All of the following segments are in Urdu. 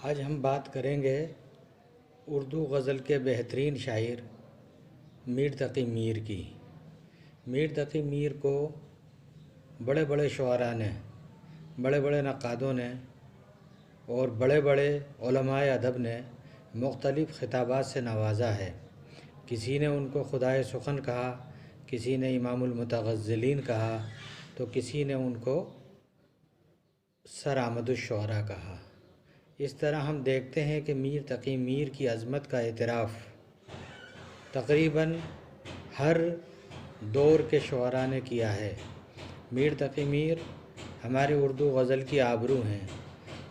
آج ہم بات کریں گے اردو غزل کے بہترین شاعر میر تقی میر کی۔ میر تقی میر کو بڑے بڑے شعراء نے، بڑے بڑے نقادوں نے اور بڑے بڑے علماء ادب نے مختلف خطابات سے نوازا ہے۔ کسی نے ان کو خدائے سخن کہا، کسی نے امام المتغزلین کہا، تو کسی نے ان کو سر احمد الشعراء کہا۔ اس طرح ہم دیکھتے ہیں کہ میر تقی میر کی عظمت کا اعتراف تقریباً ہر دور کے شعراء نے کیا ہے۔ میر تقی میر ہماری اردو غزل کی آبرو ہیں۔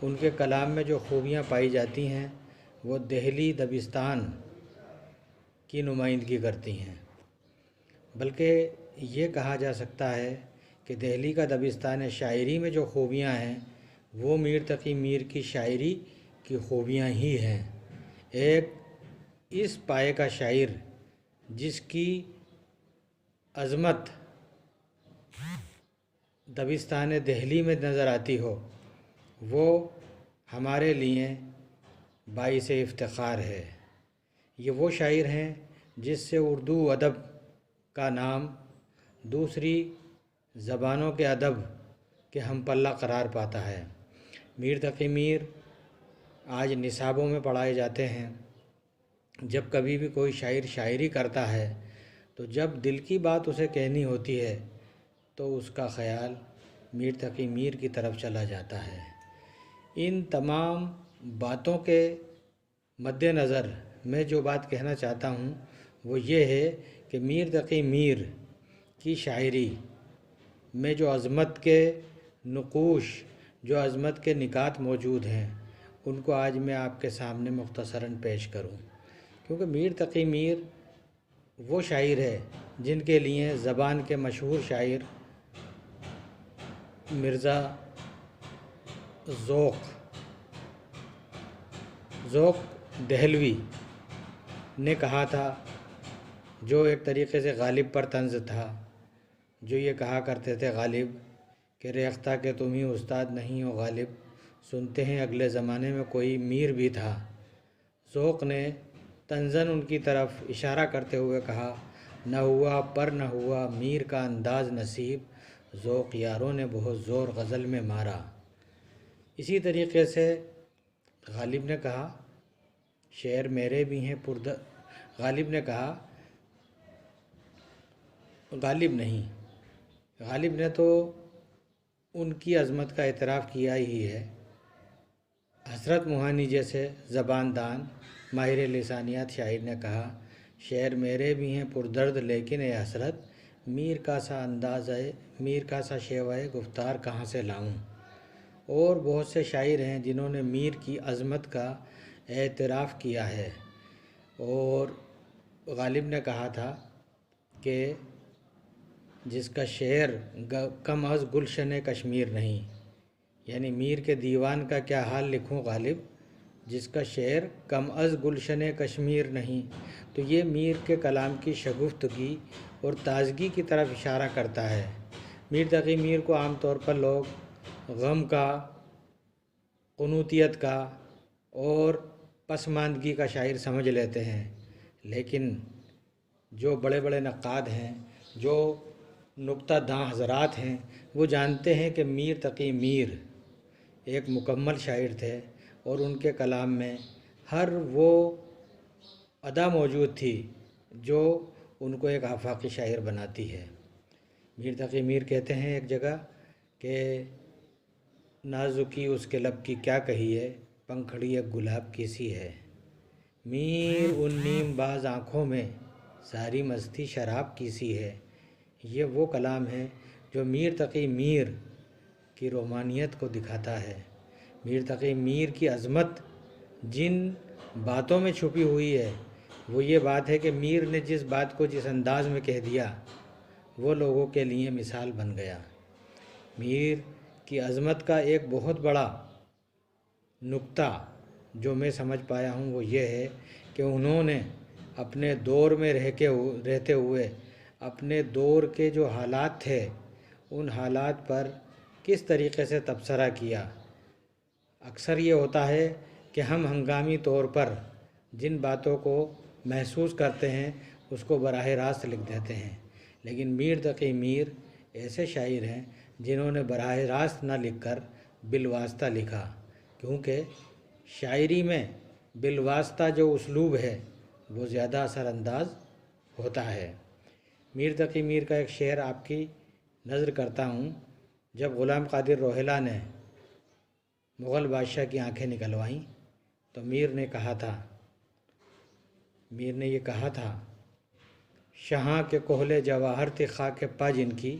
ان کے کلام میں جو خوبیاں پائی جاتی ہیں وہ دہلی دبستان کی نمائندگی کرتی ہیں، بلکہ یہ کہا جا سکتا ہے کہ دہلی کا دبستان شاعری میں جو خوبیاں ہیں وہ میر تقی میر کی شاعری کی خوبیاں ہی ہیں۔ ایک اس پائے کا شاعر جس کی عظمت دبستان دہلی میں نظر آتی ہو، وہ ہمارے لیے باعث افتخار ہے۔ یہ وہ شاعر ہیں جس سے اردو ادب کا نام دوسری زبانوں کے ادب کے ہم پلہ قرار پاتا ہے۔ میر تقی میر آج نصابوں میں پڑھائے جاتے ہیں۔ جب کبھی بھی کوئی شاعر شاعری کرتا ہے تو جب دل کی بات اسے کہنی ہوتی ہے تو اس کا خیال میر تقی میر کی طرف چلا جاتا ہے۔ ان تمام باتوں کے مد نظر میں جو بات کہنا چاہتا ہوں وہ یہ ہے کہ میر تقی میر کی شاعری میں جو عظمت کے نقوش، جو عظمت کے نکات موجود ہیں، ان کو آج میں آپ کے سامنے مختصراً پیش کروں، کیونکہ میر تقی میر وہ شاعر ہے جن کے لیے زبان کے مشہور شاعر مرزا ذوق دہلوی نے کہا تھا، جو ایک طریقے سے غالب پر طنز تھا، جو یہ کہا کرتے تھے غالب کہ ریختہ کہ تم ہی استاد نہیں ہو غالب، سنتے ہیں اگلے زمانے میں کوئی میر بھی تھا۔ ذوق نے طنزاً ان کی طرف اشارہ کرتے ہوئے کہا، نہ ہوا پر نہ ہوا میر کا انداز نصیب، ذوق یاروں نے بہت زور غزل میں مارا۔ اسی طریقے سے غالب نے کہا، شعر میرے بھی ہیں غالب نے کہا، غالب نے تو ان کی عظمت کا اعتراف کیا ہی ہے۔ حسرت موہانی جیسے زبان دان ماہر لسانیات شاعر نے کہا، شعر میرے بھی ہیں پردرد لیکن اے حسرت، میر کا سا انداز ہے، میر کا سا شیوہ گفتار کہاں سے لاؤں۔ اور بہت سے شاعر ہیں جنہوں نے میر کی عظمت کا اعتراف کیا ہے۔ اور غالب نے کہا تھا کہ جس کا شعر کم از گلشن کشمیر نہیں، یعنی میر کے دیوان کا کیا حال لکھوں غالب، جس کا شعر کم از گلشن کشمیر نہیں۔ تو یہ میر کے کلام کی شگفتگی اور تازگی کی طرف اشارہ کرتا ہے۔ میر تقی میر کو عام طور پر لوگ غم کا، قنوطیت کا اور پسماندگی کا شاعر سمجھ لیتے ہیں، لیکن جو بڑے بڑے نقاد ہیں، جو نکتہ داں حضرات ہیں، وہ جانتے ہیں کہ میر تقی میر ایک مکمل شاعر تھے اور ان کے کلام میں ہر وہ ادا موجود تھی جو ان کو ایک آفاقی شاعر بناتی ہے۔ میر تقی میر کہتے ہیں ایک جگہ کہ نازکی اس کے لب کی کیا کہیے، پنکھڑی ایک گلاب کی سی ہے، میر ان نیم باز آنکھوں میں ساری مستی شراب کی سی ہے۔ یہ وہ کلام ہے جو میر تقی میر کی رومانیت کو دکھاتا ہے۔ میر تقی میر کی عظمت جن باتوں میں چھپی ہوئی ہے وہ یہ بات ہے کہ میر نے جس بات کو جس انداز میں کہہ دیا وہ لوگوں کے لیے مثال بن گیا۔ میر کی عظمت کا ایک بہت بڑا نکتہ جو میں سمجھ پایا ہوں وہ یہ ہے کہ انہوں نے اپنے دور میں رہتے ہوئے اپنے دور کے جو حالات تھے ان حالات پر کس طریقے سے تبصرہ کیا۔ اکثر یہ ہوتا ہے کہ ہم ہنگامی طور پر جن باتوں کو محسوس کرتے ہیں اس کو براہ راست لکھ دیتے ہیں، لیکن میر تقی میر ایسے شاعر ہیں جنہوں نے براہ راست نہ لکھ کر بالواسطہ لکھا، کیونکہ شاعری میں بالواسطہ جو اسلوب ہے وہ زیادہ اثر انداز ہوتا ہے۔ میر تقی میر کا ایک شعر آپ کی نظر کرتا ہوں۔ جب غلام قادر روہیلہ نے مغل بادشاہ کی آنکھیں نکلوائیں تو میر نے یہ کہا تھا، شہاں کے کحلِ جواہر تھی خاک پا جن کی،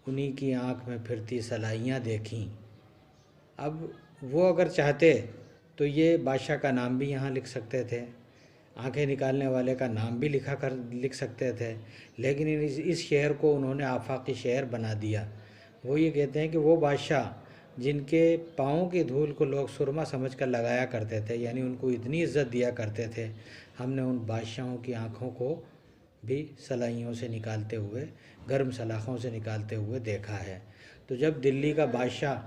انہی کی آنکھ میں پھرتی صلائیاں دیکھیں۔ اب وہ اگر چاہتے تو یہ بادشاہ کا نام بھی یہاں لکھ سکتے تھے، آنکھیں نکالنے والے کا نام بھی لکھ سکتے تھے، لیکن اس شعر کو انہوں نے آفاقی شعر بنا دیا۔ وہ یہ کہتے ہیں کہ وہ بادشاہ جن کے پاؤں کی دھول کو لوگ سرما سمجھ کر لگایا کرتے تھے، یعنی ان کو اتنی عزت دیا کرتے تھے، ہم نے ان بادشاہوں کی آنکھوں کو بھی سلائیوں سے نکالتے ہوئے، گرم سلاخوں سے نکالتے ہوئے دیکھا ہے۔ تو جب دلی کا بادشاہ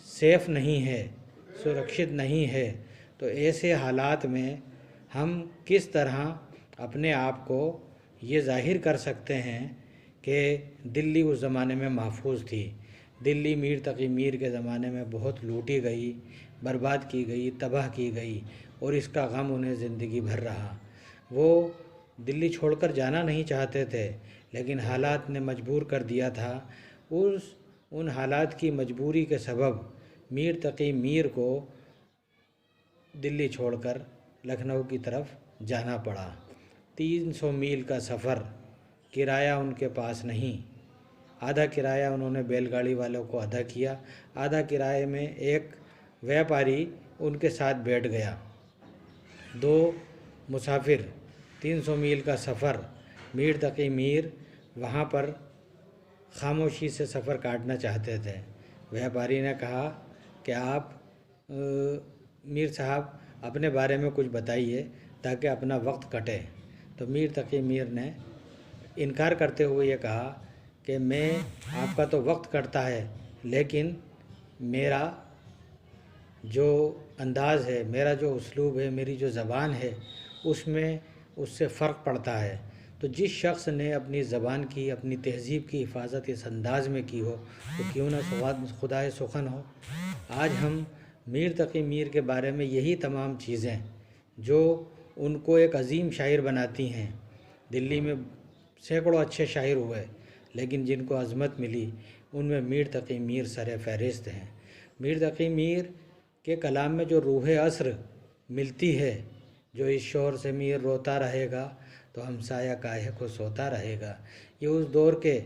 سیف نہیں ہے، سرکشت نہیں ہے، تو ایسے حالات میں ہم کس طرح اپنے آپ کو یہ ظاہر کر سکتے ہیں کہ دلی اس زمانے میں محفوظ تھی۔ دلی میر تقی میر کے زمانے میں بہت لوٹی گئی، برباد کی گئی، تباہ کی گئی، اور اس کا غم انہیں زندگی بھر رہا۔ وہ دلی چھوڑ کر جانا نہیں چاہتے تھے، لیکن حالات نے مجبور کر دیا تھا۔ ان حالات کی مجبوری کے سبب میر تقی میر کو دلی چھوڑ کر لکھنؤ کی طرف جانا پڑا۔ 300 میل کا سفر، کرایہ ان کے پاس نہیں۔ آدھا کرایہ انہوں نے بیل گاڑی والوں کو ادا کیا، آدھا کرایے میں ایک ویاپاری ان کے ساتھ بیٹھ گیا۔ 2 مسافر، 300 میل کا سفر۔ میر تقی میر وہاں پر خاموشی سے سفر کاٹنا چاہتے تھے۔ ویاپاری نے کہا کہ آپ میر صاحب اپنے بارے میں کچھ بتائیے تاکہ اپنا وقت کٹے۔ تو میر تقی میر نے انکار کرتے ہوئے یہ کہا کہ میں آپ کا تو وقت کٹتا ہے، لیکن میرا جو انداز ہے، میرا جو اسلوب ہے، میری جو زبان ہے، اس سے فرق پڑتا ہے۔ تو جس شخص نے اپنی زبان کی، اپنی تہذیب کی حفاظت اس انداز میں کی ہو تو کیوں نہ خدائے سخن ہو۔ آج ہم میر تقی میر کے بارے میں یہی تمام چیزیں جو ان کو ایک عظیم شاعر بناتی ہیں۔ دلی میں سینکڑوں اچھے شاعر ہوئے، لیکن جن کو عظمت ملی ان میں میر تقی میر سر فہرست ہیں۔ میر تقی میر کے کلام میں جو روح عصر ملتی ہے، جو اس شور سے میر روتا رہے گا تو ہمسایہ کاہے کو سوتا رہے گا، یہ اس دور کے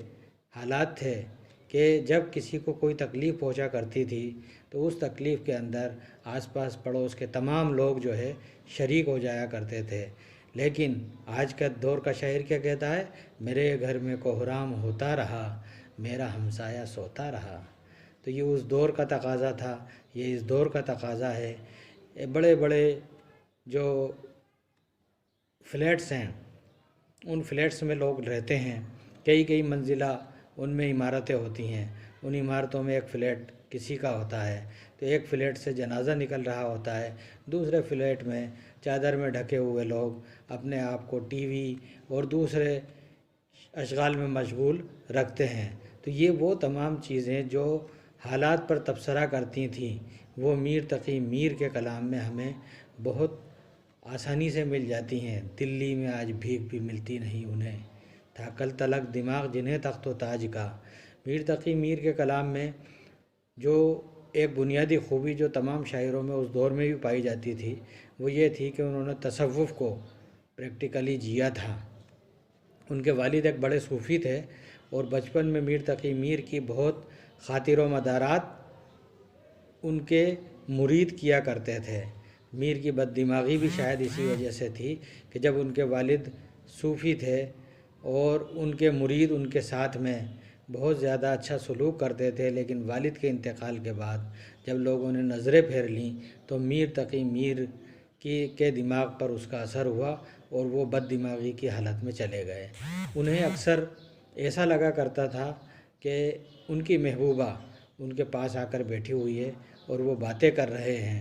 حالات تھے کہ جب کسی کو کوئی تکلیف پہنچا کرتی تھی تو اس تکلیف کے اندر آس پاس پڑوس کے تمام لوگ جو ہے شریک ہو جایا کرتے تھے۔ لیکن آج کا دور کا شاعر کیا کہتا ہے، میرے گھر میں کوہرام ہوتا رہا، میرا ہمسایہ سوتا رہا۔ تو یہ اس دور کا تقاضا تھا، یہ اس دور کا تقاضا ہے۔ بڑے بڑے جو فلیٹس ہیں، ان فلیٹس میں لوگ رہتے ہیں، کئی منزلہ ان میں عمارتیں ہوتی ہیں، ان عمارتوں میں ایک فلیٹ کسی کا ہوتا ہے، تو ایک فلیٹ سے جنازہ نکل رہا ہوتا ہے، دوسرے فلیٹ میں چادر میں ڈھکے ہوئے لوگ اپنے آپ کو ٹی وی اور دوسرے اشغال میں مشغول رکھتے ہیں۔ تو یہ وہ تمام چیزیں جو حالات پر تبصرہ کرتی تھیں، وہ میر تقی میر کے کلام میں ہمیں بہت آسانی سے مل جاتی ہیں۔ دلی میں آج بھیک بھی ملتی نہیں انہیں، تھا کل تلک دماغ جنہیں تخت و تاج کا۔ میر تقی میر کے کلام میں جو ایک بنیادی خوبی جو تمام شاعروں میں اس دور میں بھی پائی جاتی تھی، وہ یہ تھی کہ انہوں نے تصوف کو پریکٹیکلی جیا تھا۔ ان کے والد ایک بڑے صوفی تھے اور بچپن میں میر تقی میر کی بہت خاطر و مدارات ان کے مرید کیا کرتے تھے۔ میر کی بد دماغی بھی شاید اسی وجہ سے تھی کہ جب ان کے والد صوفی تھے اور ان کے مرید ان کے ساتھ میں بہت زیادہ اچھا سلوک کرتے تھے، لیکن والد کے انتقال کے بعد جب لوگوں نے نظریں پھیر لیں تو میر تقی میر کے دماغ پر اس کا اثر ہوا اور وہ بد دماغی کی حالت میں چلے گئے۔ انہیں اکثر ایسا لگا کرتا تھا کہ ان کی محبوبہ ان کے پاس آ کر بیٹھی ہوئی ہے اور وہ باتیں کر رہے ہیں،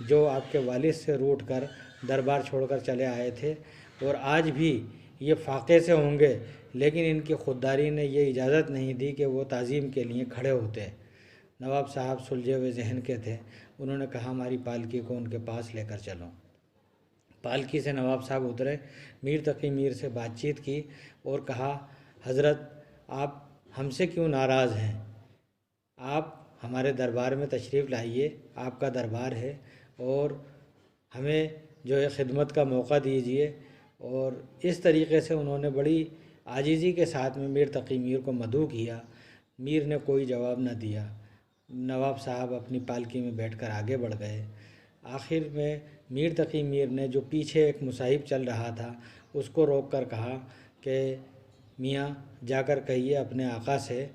جو آپ کے والد سے روٹ کر دربار چھوڑ کر چلے آئے تھے اور آج بھی یہ فاقے سے ہوں گے، لیکن ان کی خودداری نے یہ اجازت نہیں دی کہ وہ تعظیم کے لیے کھڑے ہوتے۔ نواب صاحب سلجھے ہوئے ذہن کے تھے، انہوں نے کہا ہماری پالکی کو ان کے پاس لے کر چلو۔ پالکی سے نواب صاحب اترے، میر تقی میر سے بات چیت کی اور کہا حضرت آپ ہم سے کیوں ناراض ہیں؟ آپ ہمارے دربار میں تشریف لائیے، آپ کا دربار ہے اور ہمیں جو ہے خدمت کا موقع دیجیے۔ اور اس طریقے سے انہوں نے بڑی عاجزی کے ساتھ میں میر تقی میر کو مدعو کیا۔ میر نے کوئی جواب نہ دیا۔ نواب صاحب اپنی پالکی میں بیٹھ کر آگے بڑھ گئے۔ آخر میں میر تقی میر نے جو پیچھے ایک مصاحب چل رہا تھا اس کو روک کر کہا کہ میاں جا کر کہیے اپنے آقا سے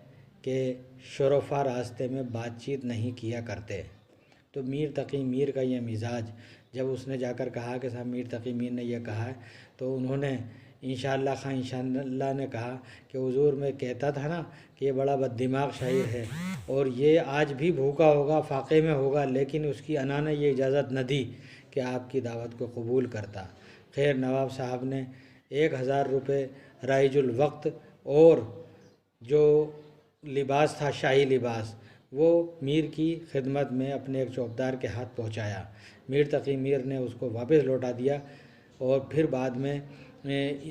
کہ شرفا راستے میں بات چیت نہیں کیا کرتے۔ تو میر تقی میر کا یہ مزاج، جب اس نے جا کر کہا کہ صاحب میر تقی میر نے یہ کہا ہے، تو انہوں نے انشاءاللہ خواہ انشاءاللہ نے کہا کہ حضور میں کہتا تھا نا کہ یہ بڑا بد دماغ شاعر ہے اور یہ آج بھی بھوکا ہوگا، فاقے میں ہوگا، لیکن اس کی انا نے یہ اجازت نہ دی کہ آپ کی دعوت کو قبول کرتا۔ خیر نواب صاحب نے 1000 روپے رائج الوقت اور جو لباس تھا شاہی لباس وہ میر کی خدمت میں اپنے ایک چوکیدار کے ہاتھ پہنچایا۔ میر تقی میر نے اس کو واپس لوٹا دیا اور پھر بعد میں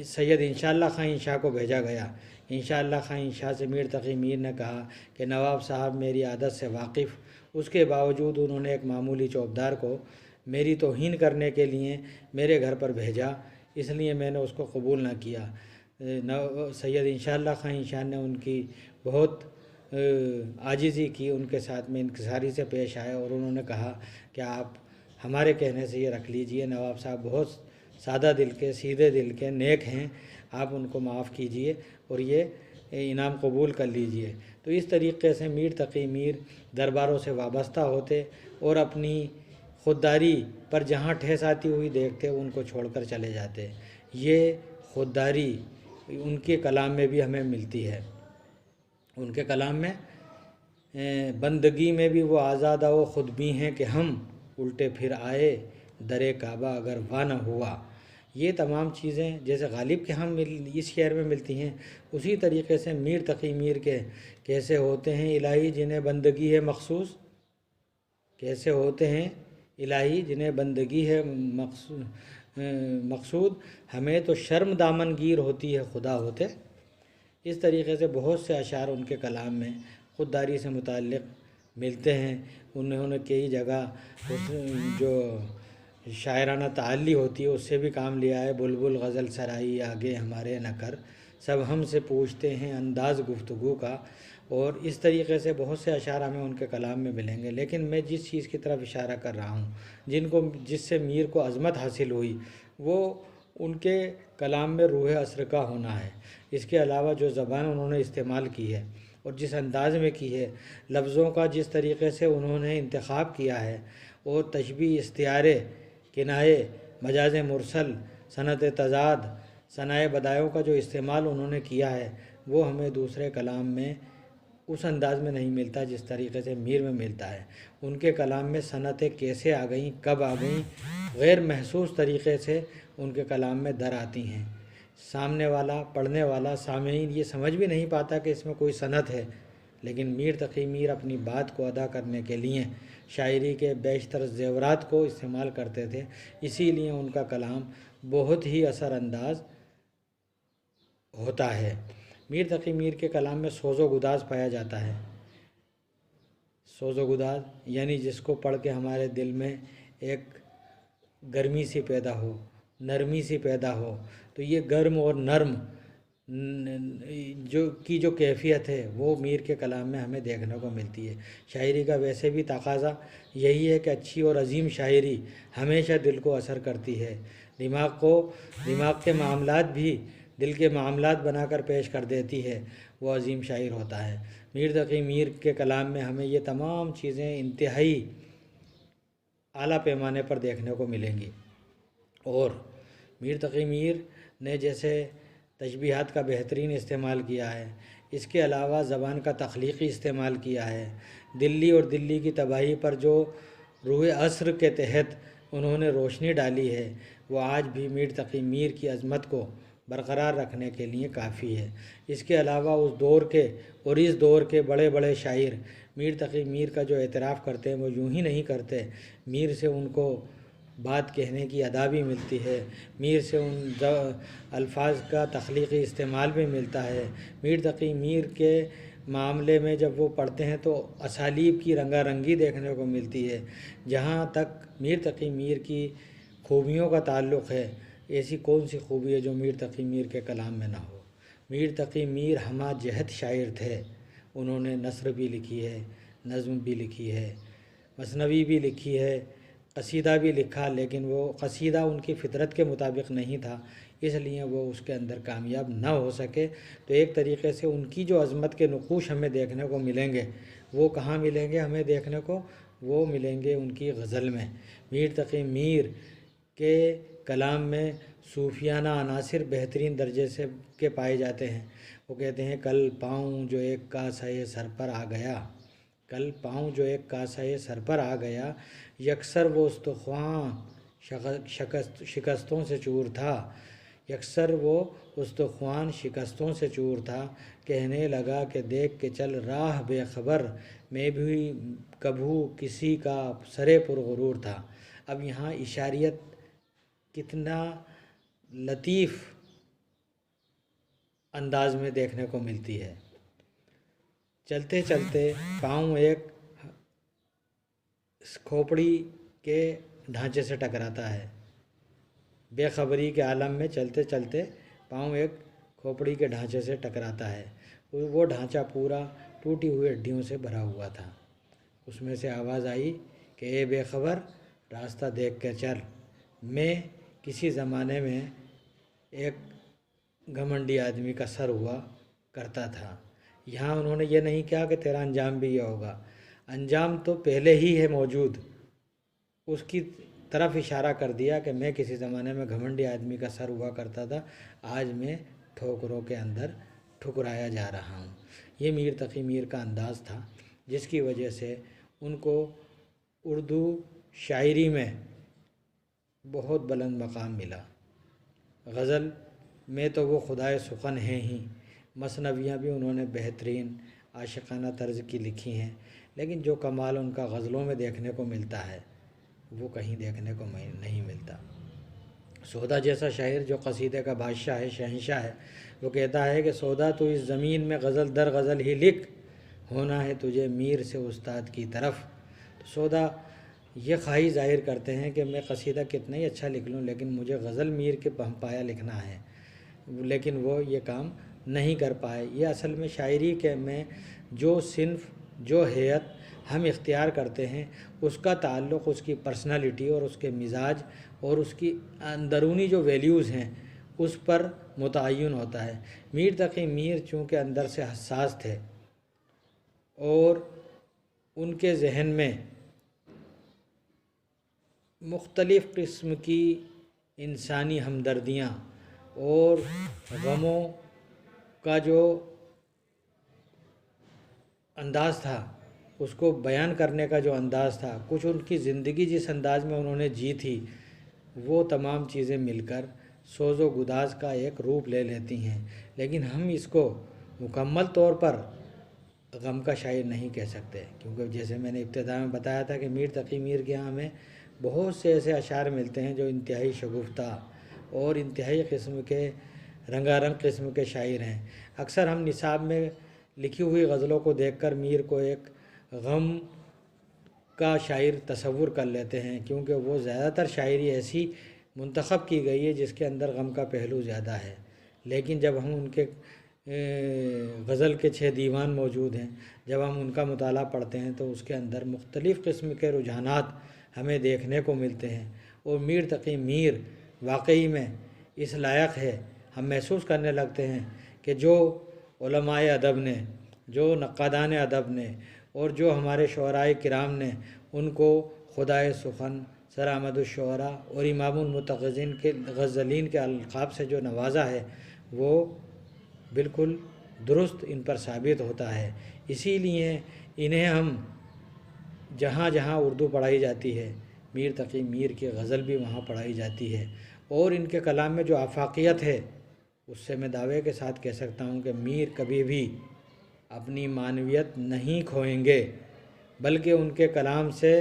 سید انشاءاللہ خاں انشاء کو بھیجا گیا۔ انشاءاللہ خاں انشاء سے میر تقی میر نے کہا کہ نواب صاحب میری عادت سے واقف، اس کے باوجود انہوں نے ایک معمولی چوکیدار کو میری توہین کرنے کے لیے میرے گھر پر بھیجا، اس لیے میں نے اس کو قبول نہ کیا۔ سید انشاءاللہ خاں انشاء نے ان کی بہت عاجزی کی، ان کے ساتھ میں انکساری سے پیش آئے اور انہوں نے کہا کہ آپ ہمارے کہنے سے یہ رکھ لیجئے، نواب صاحب بہت سادہ دل کے، سیدھے دل کے، نیک ہیں، آپ ان کو معاف کیجئے اور یہ انعام قبول کر لیجئے۔ تو اس طریقے سے میر تقی میر درباروں سے وابستہ ہوتے اور اپنی خودداری پر جہاں ٹھیس آتی ہوئی دیکھتے ان کو چھوڑ کر چلے جاتے۔ یہ خودداری ان کے کلام میں بھی ہمیں ملتی ہے۔ ان کے کلام میں بندگی میں بھی وہ آزادہ و خود بھی ہیں کہ ہم الٹے پھر آئے درِ کعبہ اگر وا نہ ہوا۔ یہ تمام چیزیں جیسے غالب کے ہم اس شعر میں ملتی ہیں، اسی طریقے سے میر تقی میر کے کیسے ہوتے ہیں الہی جنہیں بندگی ہے مخصوص، کیسے ہوتے ہیں الہی جنہیں بندگی ہے مقصود، ہمیں تو شرم دامن گیر ہوتی ہے خدا ہوتے۔ اس طریقے سے بہت سے اشعار ان کے کلام میں خودداری سے متعلق ملتے ہیں۔ انہوں نے کئی جگہ جو شاعرانہ تعلی ہوتی ہے اس سے بھی کام لیا ہے۔ بلبل غزل سرائی آگے ہمارے نہ کر، سب ہم سے پوچھتے ہیں انداز گفتگو کا، اور اس طریقے سے بہت سے اشعار ہمیں ان کے کلام میں ملیں گے۔ لیکن میں جس چیز کی طرف اشارہ کر رہا ہوں جس سے میر کو عظمت حاصل ہوئی، وہ ان کے کلام میں روح عصر کا ہونا ہے۔ اس کے علاوہ جو زبان انہوں نے استعمال کی ہے اور جس انداز میں کی ہے، لفظوں کا جس طریقے سے انہوں نے انتخاب کیا ہے، اور تشبیہ، استعارے، کنایے، مجاز مرسل، صنعت تضاد، صنائع بدایوں کا جو استعمال انہوں نے کیا ہے، وہ ہمیں دوسرے کلام میں اس انداز میں نہیں ملتا جس طریقے سے میر میں ملتا ہے۔ ان کے کلام میں صنعتیں کیسے آ گئیں، کب آ گئیں، غیر محسوس طریقے سے ان کے کلام میں در آتی ہیں۔ سامنے والا، پڑھنے والا، سامعین یہ سمجھ بھی نہیں پاتا کہ اس میں کوئی صنعت ہے، لیکن میر تقی میر اپنی بات کو ادا کرنے کے لیے شاعری کے بیشتر زیورات کو استعمال کرتے تھے، اسی لیے ان کا کلام بہت ہی اثر انداز ہوتا ہے۔ میر تقی میر کے کلام میں سوز و گداز پایا جاتا ہے۔ سوز و گداز یعنی جس کو پڑھ کے ہمارے دل میں ایک گرمی سی پیدا ہو، نرمی سی پیدا ہو، تو یہ گرم اور نرم جو کیفیت ہے وہ میر کے کلام میں ہمیں دیکھنے کو ملتی ہے۔ شاعری کا ویسے بھی تقاضا یہی ہے کہ اچھی اور عظیم شاعری ہمیشہ دل کو اثر کرتی ہے، دماغ کے معاملات بھی دل کے معاملات بنا کر پیش کر دیتی ہے، وہ عظیم شاعر ہوتا ہے۔ میر تقی میر کے کلام میں ہمیں یہ تمام چیزیں انتہائی اعلیٰ پیمانے پر دیکھنے کو ملیں گی۔ اور میر تقی میر نے جیسے تشبیہات کا بہترین استعمال کیا ہے، اس کے علاوہ زبان کا تخلیقی استعمال کیا ہے۔ دلی اور دلی کی تباہی پر جو روح عصر کے تحت انہوں نے روشنی ڈالی ہے، وہ آج بھی میر تقی میر کی عظمت کو برقرار رکھنے کے لیے کافی ہے۔ اس کے علاوہ اس دور کے اور اس دور کے بڑے بڑے شاعر میر تقی میر کا جو اعتراف کرتے ہیں وہ یوں ہی نہیں کرتے، میر سے ان کو بات کہنے کی ادا بھی ملتی ہے، میر سے ان الفاظ کا تخلیقی استعمال بھی ملتا ہے۔ میر تقی میر کے معاملے میں جب وہ پڑھتے ہیں تو اسالیب کی رنگا رنگی دیکھنے کو ملتی ہے۔ جہاں تک میر تقی میر کی خوبیوں کا تعلق ہے، ایسی کون سی خوبی ہے جو میر تقی میر کے کلام میں نہ ہو۔ میر تقی میر ہمہ جہت شاعر تھے، انہوں نے نثر بھی لکھی ہے، نظم بھی لکھی ہے، مثنوی بھی لکھی ہے، قصیدہ بھی لکھا، لیکن وہ قصیدہ ان کی فطرت کے مطابق نہیں تھا، اس لیے وہ اس کے اندر کامیاب نہ ہو سکے۔ تو ایک طریقے سے ان کی جو عظمت کے نقوش ہمیں دیکھنے کو ملیں گے، وہ کہاں ملیں گے ہمیں دیکھنے کو؟ وہ ملیں گے ان کی غزل میں۔ میر تقی میر کے کلام میں صوفیانہ عناصر بہترین درجے سے کے پائے جاتے ہیں۔ وہ کہتے ہیں کل پاؤں جو ایک کاسہ سر پر آ گیا، کل پاؤں جو ایک کاسہ سر پر آ گیا، یکسر وہ استخواں شکستوں سے چور تھا، یکسر وہ استخوان شکستوں سے چور تھا، کہنے لگا کہ دیکھ کے چل راہ بے خبر، میں بھی کبھو کسی کا سرے پرغرور تھا۔ اب یہاں اشاریت کتنا لطیف انداز میں دیکھنے کو ملتی ہے۔ چلتے چلتے پاؤں ایک کھوپڑی کے ڈھانچے سے ٹکراتا ہے، بے خبری کے عالم میں چلتے چلتے پاؤں ایک کھوپڑی کے ڈھانچے سے ٹکراتا ہے، وہ ڈھانچہ پورا ٹوٹی ہوئی ہڈیوں سے بھرا ہوا تھا۔ اس میں سے آواز آئی کہ اے بے خبر راستہ دیکھ کر چل، میں کسی زمانے میں ایک گھمنڈی آدمی کا سر ہوا کرتا تھا۔ یہاں انہوں نے یہ نہیں کہا کہ تیرا انجام بھی یہ ہوگا، انجام تو پہلے ہی ہے موجود، اس کی طرف اشارہ کر دیا کہ میں کسی زمانے میں گھمنڈی آدمی کا سر ہوا کرتا تھا، آج میں ٹھوکروں کے اندر ٹھکرایا جا رہا ہوں۔ یہ میر تقی میر کا انداز تھا، جس کی وجہ سے ان کو اردو شاعری میں بہت بلند مقام ملا۔ غزل میں تو وہ خدائے سخن ہیں ہی، مثنویاں بھی انہوں نے بہترین عاشقانہ طرز کی لکھی ہیں، لیکن جو کمال ان کا غزلوں میں دیکھنے کو ملتا ہے وہ کہیں دیکھنے کو نہیں ملتا۔ سودا جیسا شاعر جو قصیدے کا بادشاہ ہے، شہنشاہ ہے، وہ کہتا ہے کہ سودا تو اس زمین میں غزل در غزل ہی لکھ، ہونا ہے تجھے میر سے استاد کی طرف۔ تو سودا یہ خواہش ظاہر کرتے ہیں کہ میں قصیدہ کتنا ہی اچھا لکھ لوں، لیکن مجھے غزل میر کے بہم پایا لکھنا ہے، لیکن وہ یہ کام نہیں کر پائے۔ یہ اصل میں شاعری کے میں جو صنف، جو ہیئت ہم اختیار کرتے ہیں، اس کا تعلق اس کی پرسنالٹی اور اس کے مزاج اور اس کی اندرونی جو ویلیوز ہیں اس پر متعین ہوتا ہے۔ میر تقی میر چونکہ اندر سے حساس تھے اور ان کے ذہن میں مختلف قسم کی انسانی ہمدردیاں اور غموں کا جو انداز تھا، اس کو بیان کرنے کا جو انداز تھا، کچھ ان کی زندگی جس انداز میں انہوں نے جی تھی، وہ تمام چیزیں مل کر سوز و گداز کا ایک روپ لے لیتی ہیں۔ لیکن ہم اس کو مکمل طور پر غم کا شاعر نہیں کہہ سکتے، کیونکہ جیسے میں نے ابتدا میں بتایا تھا کہ میر تقی میر کے یہاں ہمیں بہت سے ایسے اشعار ملتے ہیں جو انتہائی شگفتہ اور انتہائی قسم کے رنگا رنگ قسم کے شاعر ہیں۔ اکثر ہم نصاب میں لکھی ہوئی غزلوں کو دیکھ کر میر کو ایک غم کا شاعر تصور کر لیتے ہیں، کیونکہ وہ زیادہ تر شاعری ایسی منتخب کی گئی ہے جس کے اندر غم کا پہلو زیادہ ہے۔ لیکن جب ہم ان کے غزل کے 6 دیوان موجود ہیں، جب ہم ان کا مطالعہ پڑھتے ہیں تو اس کے اندر مختلف قسم کے رجحانات ہمیں دیکھنے کو ملتے ہیں، اور میر تقی میر واقعی میں اس لائق ہے، ہم محسوس کرنے لگتے ہیں کہ جو علماء ادب نے، جو نقادان ادب نے اور جو ہمارے شعراء کرام نے ان کو خدائے سخن، سر احمد الشعراء اور امام غزلین کے القاب سے جو نوازا ہے، وہ بالکل درست ان پر ثابت ہوتا ہے۔ اسی لیے انہیں ہم جہاں جہاں اردو پڑھائی جاتی ہے میر تقی میر کی غزل بھی وہاں پڑھائی جاتی ہے، اور ان کے کلام میں جو آفاقیت ہے اس سے میں دعوے کے ساتھ کہہ سکتا ہوں کہ میر کبھی بھی اپنی معنویت نہیں کھوئیں گے، بلکہ ان کے کلام سے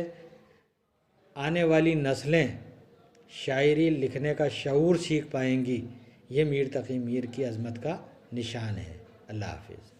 آنے والی نسلیں شاعری لکھنے کا شعور سیکھ پائیں گی۔ یہ میر تقی میر کی عظمت کا نشان ہے۔ اللہ حافظ۔